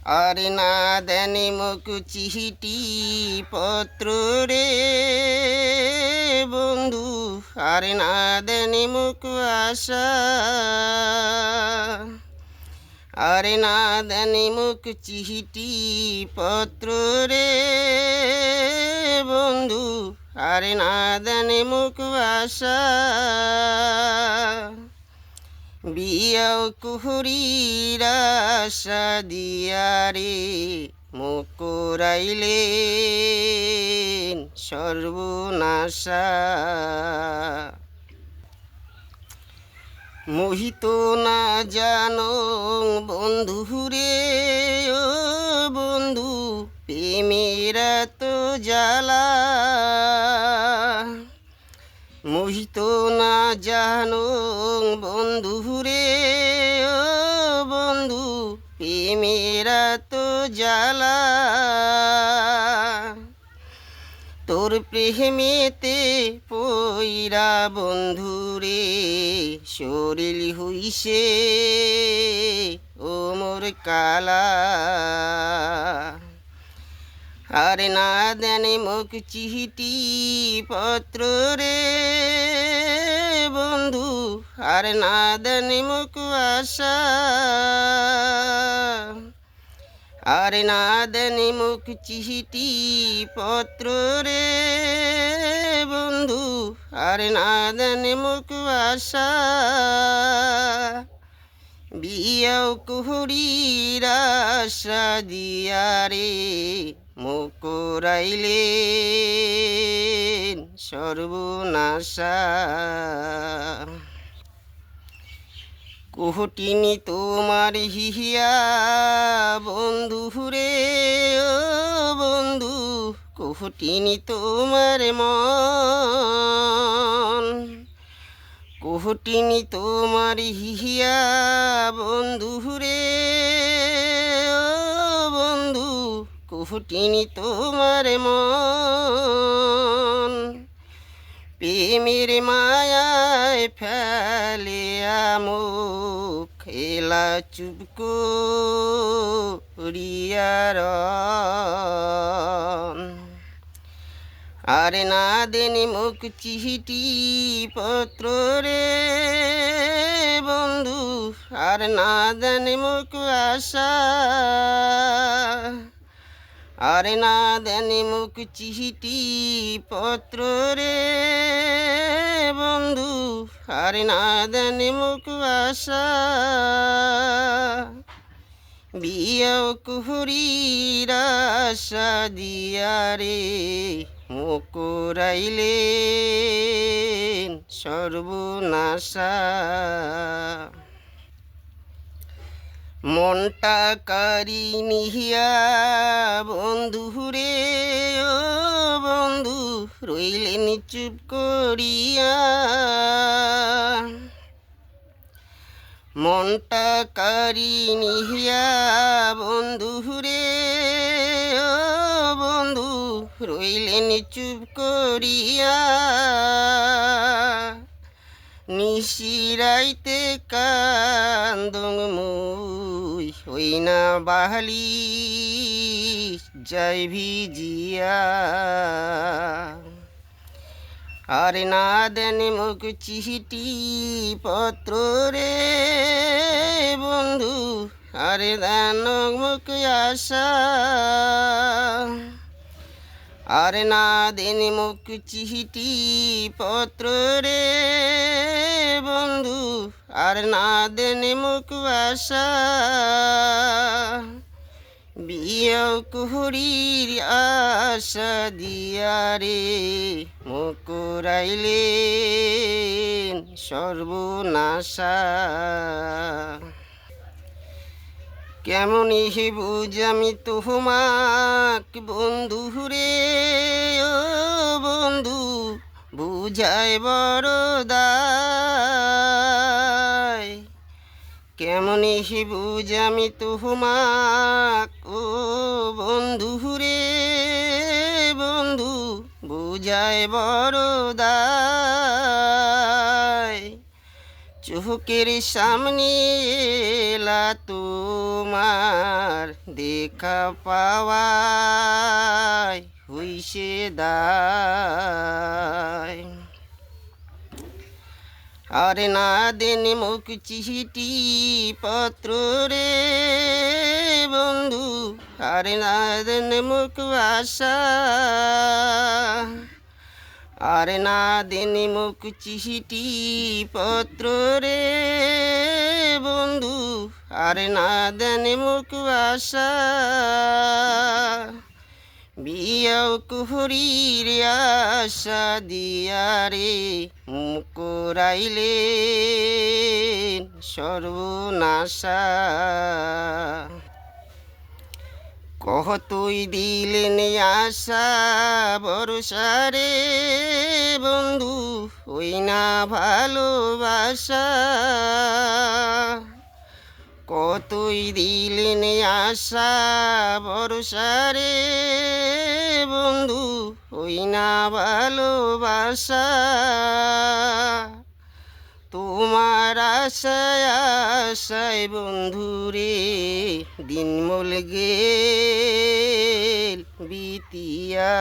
আর না দেনে মুখ চিঠি পত্র রে বন্ধু, আর না দেনে মুখ আশা, আর না দেনে মুখ চিঠি পত্র রে বন্ধু, আর না দেনে মুখ আশা। বিয়াও কুহুরির আশা দিয়া রে মুখ করাইলেন সর্বনাশা। মোহিত না জানো বন্ধুরে ও বন্ধু, প্রেমেরা তো জ্বালা। মোহিত না জানো বন্ধুরে ও বন্ধু, প্রেমেরা তো জ্বালা। তোর প্রেমেতে পইরা বন্ধুরে শরীর হইছে ও মোর কালা। আর না দেনে মুখ চিঠি পত্র রে বন্ধু, আর না দেনে মুখ আশা, আর না দেনে মুখ চিঠি পত্র রে বন্ধু, আর না দেনে মুখ আশা। বিয়াও কুহুরির আশা দিয়া রে মুখ করাইলেন সর্বনাশা। কোহটিনি তোমার হিহিয়া বন্ধুরে ও বন্ধু, কোহটিনি তোমার মন, কোহটিনি তোমার হিহিয়া বন্ধুরে ও বন্ধু, কোহটিনি তোমার মন। প্রেমের মায়ায় ফেলে মুখ খেলা চুপ করিয়ার, আর না দেনে মুখ চিঠি পত্র রে বন্ধু, আর না দেনে মুখ আশা, আর না দেনে মুখ চিঠি পত্র রে বন্ধু, আর না দেনে মুখ আশা। বিয়াও কুহুরির আশা দিয়া রে মুখ করাইলেন সর্বনাশা। মনটা কারি নিহিয়া বন্ধুরে ও বন্ধু, রইলেন চুপ করিয়া। মনটা কারি নিহিয়া বন্ধুরে ও বন্ধু, রইলেন চুপ করিয়া। নিশিরাইতে কান্দং মুই হই না বাহালি যাই ভিজিয়া। আর না দেনে মুখ চিঠি পত্র রে বন্ধু, আর দেন মুখ আশা, আর না দেনে মুখ চিঠি পত্র রে বন্ধু, আর না দেনে মুখ আশা। বিয়াও কুহুরির আশা দিয়া রে মুখ করাইলেন সর্বনাশা। কেমনি হে বুঝামি তোমাক বন্ধুরে ও বন্ধু, বুঝায় বড় দায়। কেমনি হে বুঝামি তোমাক ও বন্ধুরে বন্ধু, বুঝায় বড় দায়। চোখের সামনে এলা তোমার দেখা পাওয়ায় হইছে দায়। আর না দেন মুখ চিঠি পত্র রে বন্ধু, আর না দেন মুখ আশা, আর না দেন মুখ চিঠি পত্র রে বন্ধু, আর না দেন মুখ আশা। বিয়াও কুহরির আশা দিয়ারে মুকুরাইলে সর্বনাশা। কতই দিলেন আশা ভরসা রে বন্ধু, ওই না ভালোবাসা। কতই দিলেন আশা ভরসা রে বন্ধু, ওই না ভালোবাসা। তোমার আশায় আশায় বন্ধুরে দিনমল গেল বিতিয়া।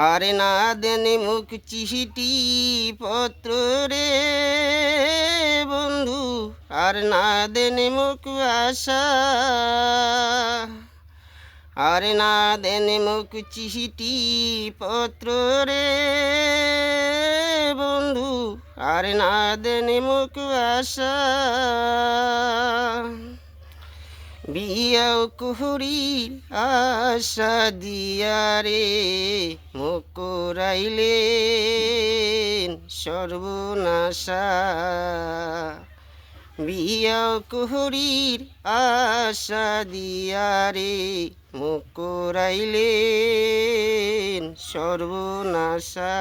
আর না দেন মুখ চিঠি পত্র রে বন্ধু, আর না দেন মুখ আশা, আর না দেন মুখ চিঠি পত্র রে বন্ধু, আর না দেন মুখ আশা। বিয়াও কুহরির আশা দিয়ারে মুকুরাইলেন সর্বনাশা। বিয়াও কুহরির আশা দিয়ারে মুকুরাইলেন সর্বনাশা।